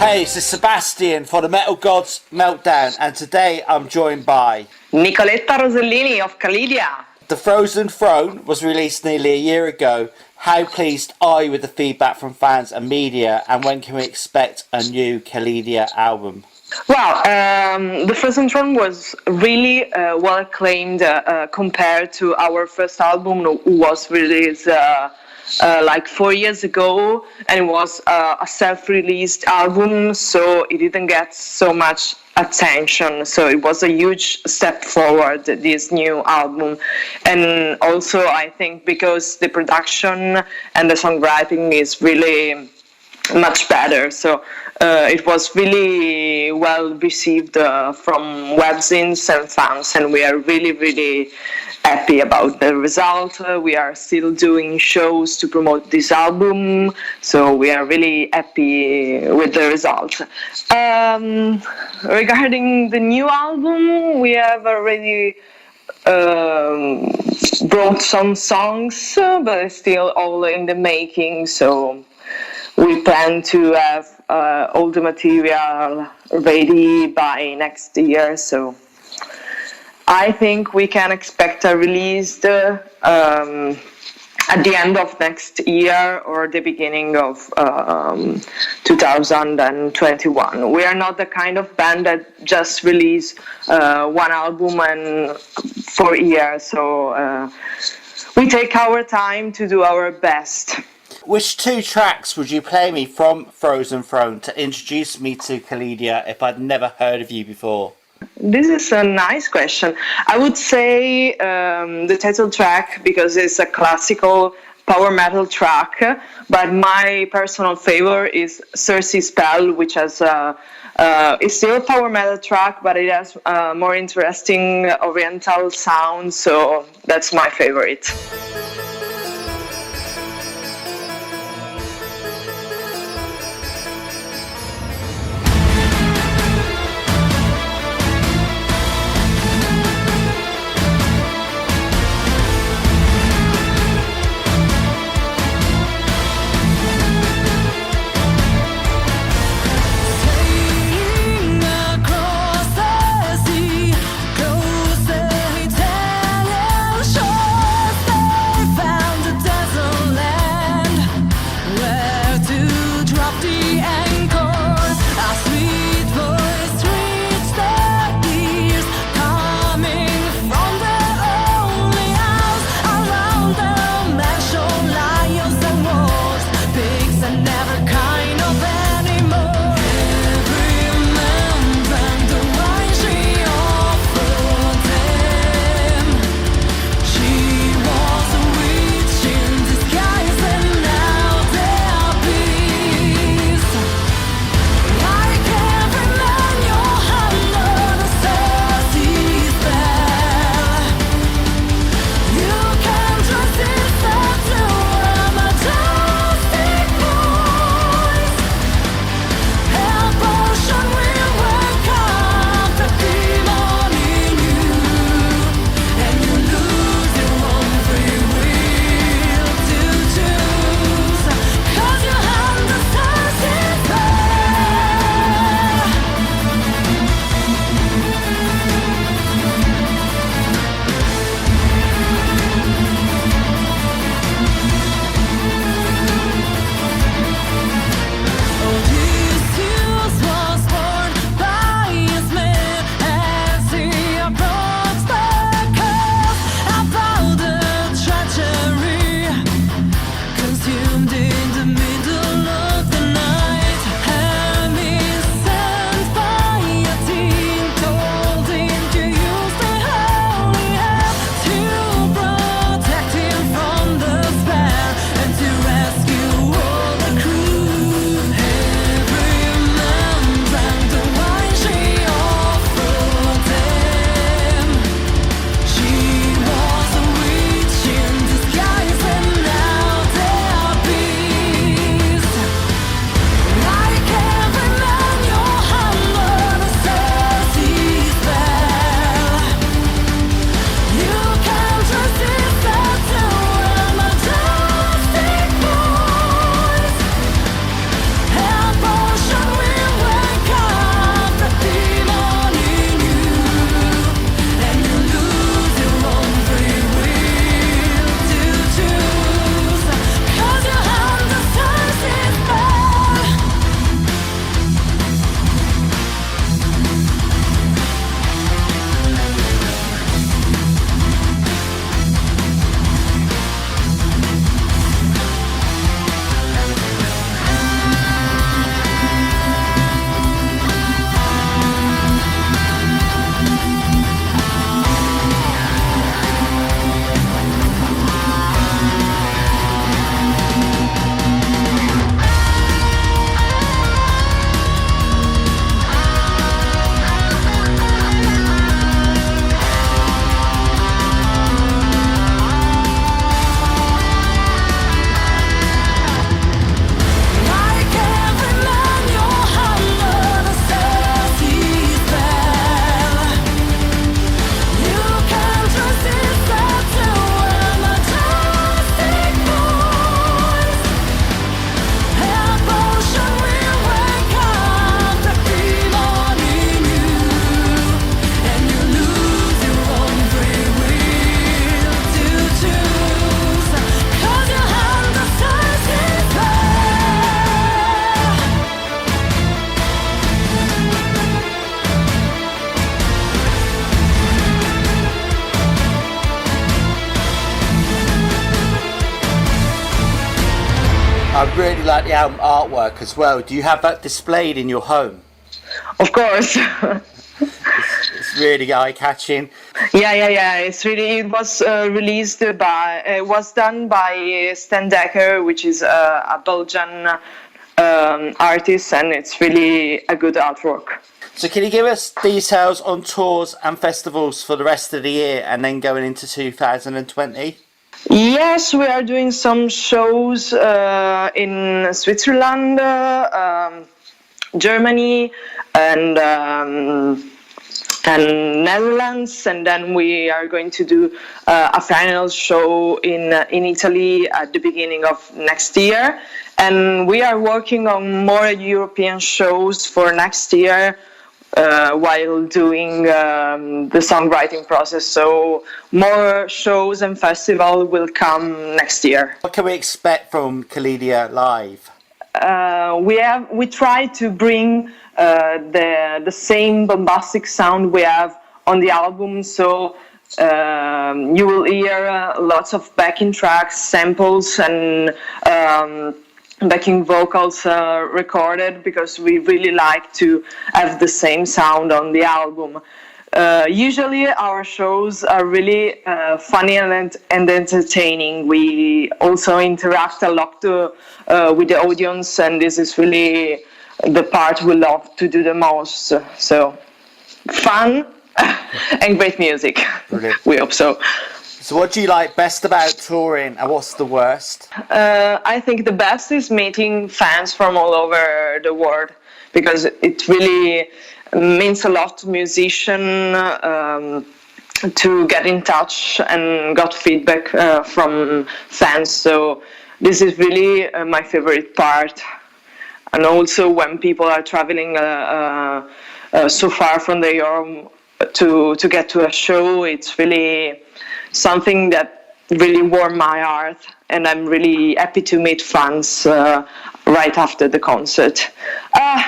Hey, this is Sebastian for the Metal Gods Meltdown, and today I'm joined by Nicoletta Rosellini of Kalidia. The Frozen Throne was released nearly a year ago. How pleased are you with the feedback from fans and media, and when can we expect a new Kalidia album? Well, The Frozen Throne was really well acclaimed compared to our first album, who was released like 4 years ago, and it was a self-released album, so it didn't get so much attention. So it was a huge step forward, this new album. And also I think because the production and the songwriting is really much better, so it was really well received from webzines and fans, and we are really happy about the result. We are still doing shows to promote this album, so we are really happy with the result. Regarding the new album, we have already brought some songs, but it's still all in the making, so we plan to have all the material ready by next year, so I think we can expect a release at the end of next year or the beginning of 2021. We are not the kind of band that just release one album and for years, so we take our time to do our best. Which two tracks would you play me from Frozen Throne to introduce me to Kalidia if I'd never heard of you before? This is a nice question. I would say the title track, because it's a classical power metal track, but my personal favorite is Cersei Spell, which has it's still a power metal track, but it has more interesting oriental sound, so that's my favorite. really like the album artwork as well. Do you have that displayed in your home? Of course. It's really eye-catching. Yeah. It was released by. It was done by Stan Decker, which is a Belgian artist, and it's really a good artwork. So can you give us details on tours and festivals for the rest of the year and then going into 2020? Yes, we are doing some shows in Switzerland, Germany, and Netherlands, and then we are going to do a final show in Italy at the beginning of next year. And we are working on more European shows for next year while doing the songwriting process. So more shows and festivals will come next year. What can we expect from Kalidia live? We try to bring the same bombastic sound we have on the album. So you will hear lots of backing tracks, samples, and backing vocals recorded, because we really like to have the same sound on the album. Usually our shows are really funny and entertaining. We also interact a lot with the audience, and this is really the part we love to do the most. So fun and great music. Brilliant. We hope so. So what do you like best about touring, and what's the worst? I think the best is meeting fans from all over the world, because it really means a lot to musicians to get in touch and got feedback from fans. So this is really my favorite part. And also when people are traveling so far from their home to get to a show, it's really something that really warmed my heart, and I'm really happy to meet fans right after the concert.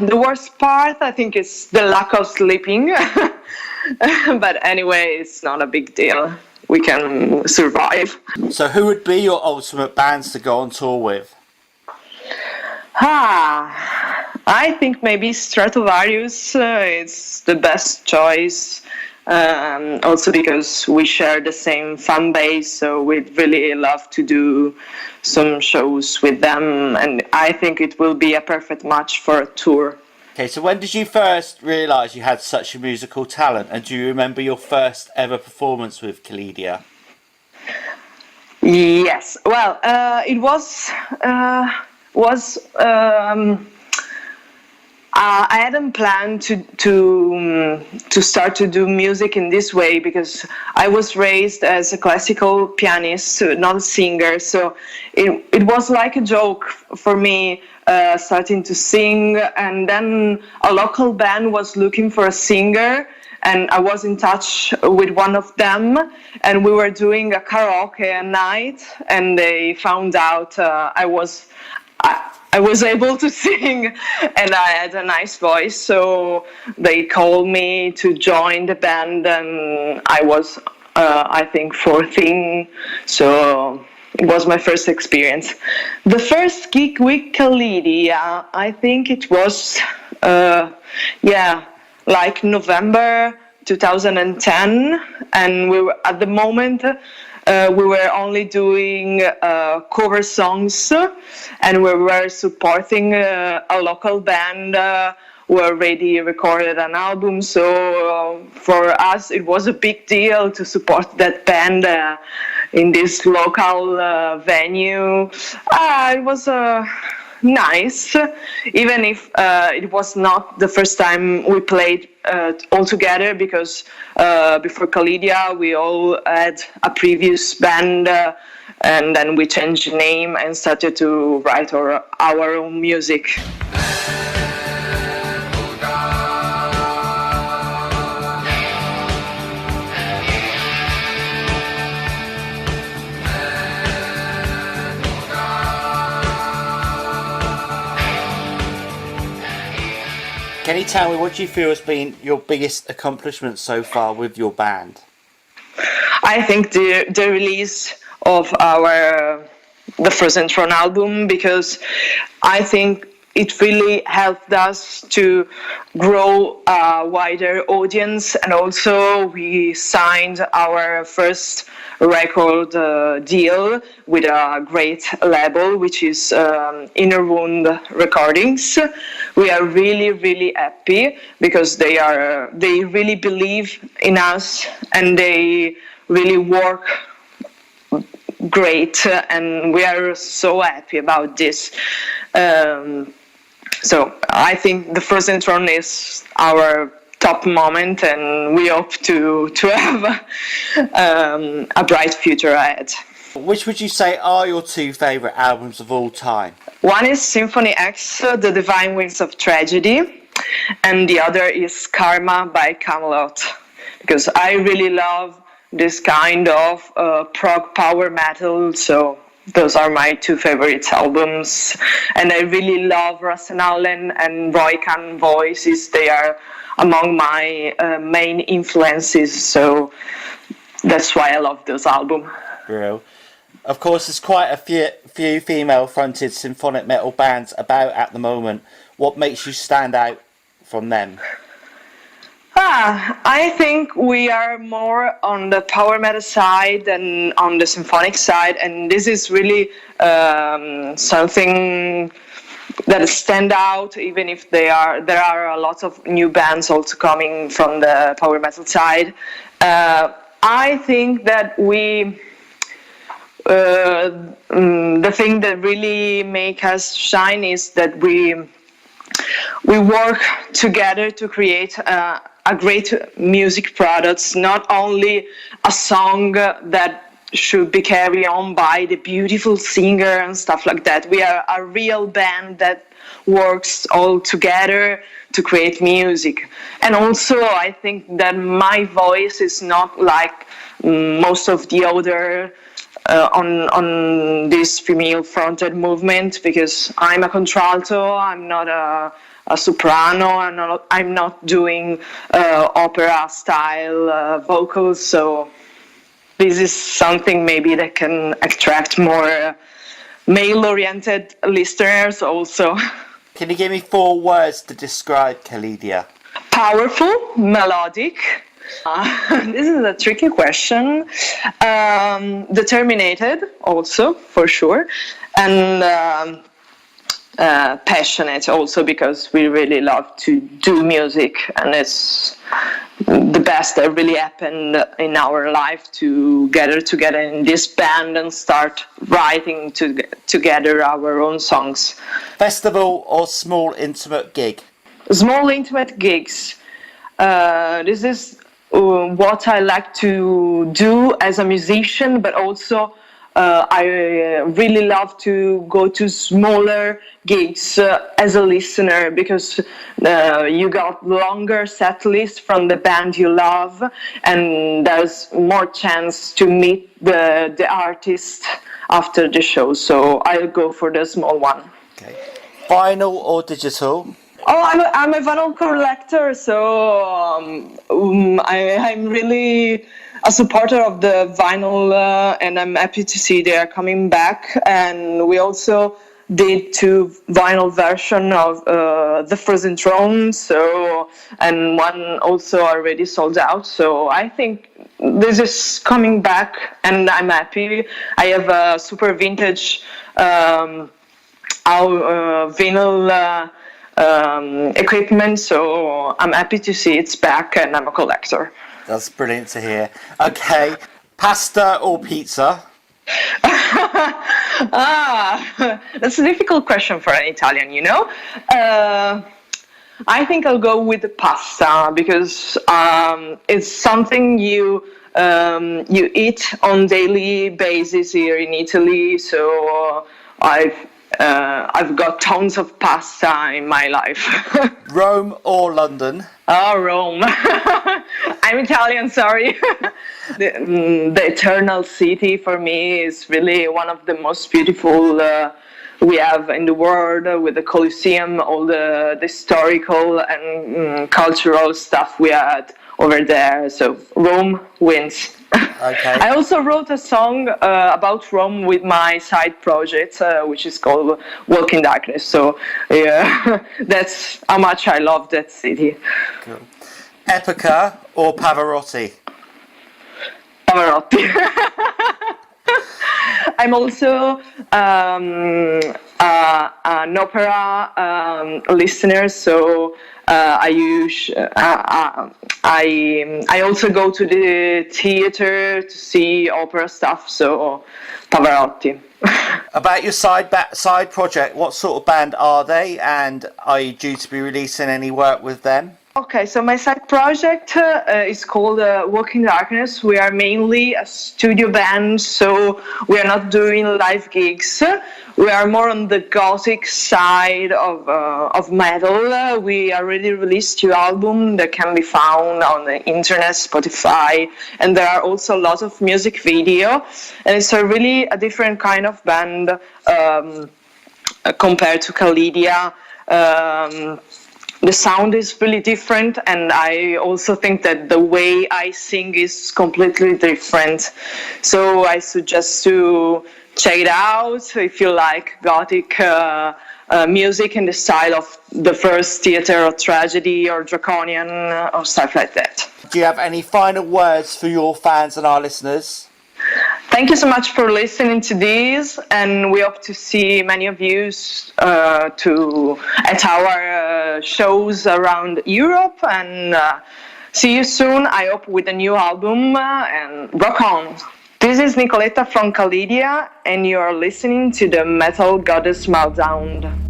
The worst part, I think, is the lack of sleeping. But anyway, it's not a big deal. We can survive. So who would be your ultimate bands to go on tour with? I think maybe Stratovarius is the best choice. Also because we share the same fan base, so we'd really love to do some shows with them, and I think it will be a perfect match for a tour. Okay, so when did you first realise you had such a musical talent, and do you remember your first ever performance with Kalidia? Yes, well, it was I hadn't planned to start to do music in this way, because I was raised as a classical pianist, not a singer. So it was like a joke for me starting to sing, and then a local band was looking for a singer, and I was in touch with one of them, and we were doing a karaoke night, and they found out I was able to sing, and I had a nice voice, so they called me to join the band, and I was, I think, 14, so it was my first experience. The first gig with Kalidia, I think it was, like November 2010, and we were, at the moment, we were only doing cover songs, and we were supporting a local band who already recorded an album. So for us, it was a big deal to support that band in this local venue. It was nice, even if it was not the first time we played all together, because before Kalidia we all had a previous band, and then we changed the name and started to write our own music. Can you tell me what you feel has been your biggest accomplishment so far with your band? I think the release of our the Frozen Throne album, because I think it really helped us to grow a wider audience, and also we signed our first record deal with a great label, which is Inner Wound Recordings. We are really, really happy because they really believe in us, and they really work great, and we are so happy about this. So I think the Frozen Throne is our top moment, and we hope to have a bright future ahead. Which would you say are your two favourite albums of all time? One is Symphony X, The Divine Wings of Tragedy, and the other is Karma by Camelot, because I really love this kind of prog power metal, so those are my two favorite albums. And I really love Russell Allen and Roy Khan voices. They are among my main influences, so that's why I love those albums. Real. Of course, there's quite a few female-fronted symphonic metal bands about at the moment. What makes you stand out from them? I think we are more on the power metal side than on the symphonic side, and this is really something that stand out, even if there are a lot of new bands also coming from the power metal side. I think that the thing that really make us shine is that we work together to create a great music products, not only a song that should be carried on by the beautiful singer and stuff like that. We are a real band that works all together to create music. And also I think that my voice is not like most of the other on this female fronted movement, because I'm a contralto, I'm not a soprano, I'm not doing opera style vocals, so this is something maybe that can attract more male oriented listeners also. Can you give me 4 words to describe Kalidia? Powerful, melodic. This is a tricky question. Determined also, for sure, and passionate also, because we really love to do music, and it's the best that really happened in our life to gather together in this band and start writing together our own songs. Festival or small intimate gig? Small intimate gigs. This is what I like to do as a musician, but also I really love to go to smaller gigs as a listener, because you got longer set list from the band you love, and there's more chance to meet the artist after the show. So I'll go for the small one. Okay. Vinyl or digital? Oh, I'm a vinyl collector, so I'm really a supporter of the vinyl, and I'm happy to see they are coming back. And we also did 2 vinyl version of the Frozen Throne, so, and one also already sold out. So I think this is coming back, and I'm happy. I have a super vintage vinyl equipment, so I'm happy to see it's back, and I'm a collector. That's brilliant to hear. Okay, pasta or pizza? That's a difficult question for an Italian, you know. I think I'll go with the pasta, because it's something you eat on daily basis here in Italy. So I've got tons of pasta in my life. Rome or London? Oh, Rome. I'm Italian, sorry. The eternal city for me is really one of the most beautiful we have in the world, with the Colosseum, all the historical and cultural stuff we had over there. So Rome wins. Okay. I also wrote a song about Rome with my side project, which is called Walk in Darkness. So yeah, that's how much I love that city. Cool. Epica or Pavarotti? Pavarotti. I'm also an opera listener, so I also go to the theater to see opera stuff. So Pavarotti. About your side project, what sort of band are they, and are you due to be releasing any work with them? Okay, so my side project is called Walk in Darkness. We are mainly a studio band, so we are not doing live gigs. We are more on the gothic side of metal. We already released 2 albums that can be found on the internet, Spotify, and there are also a lot of music video. And it's a really a different kind of band compared to Kalidia. The sound is really different, and I also think that the way I sing is completely different. So I suggest to check it out if you like gothic music in the style of the first theater or tragedy or draconian or stuff like that. Do you have any final words for your fans and our listeners? Thank you so much for listening to this, and we hope to see many of you at our shows around Europe, and see you soon, I hope, with a new album, and rock on! This is Nicoletta from Kalidia, and you are listening to the Metal Gods Meltdown.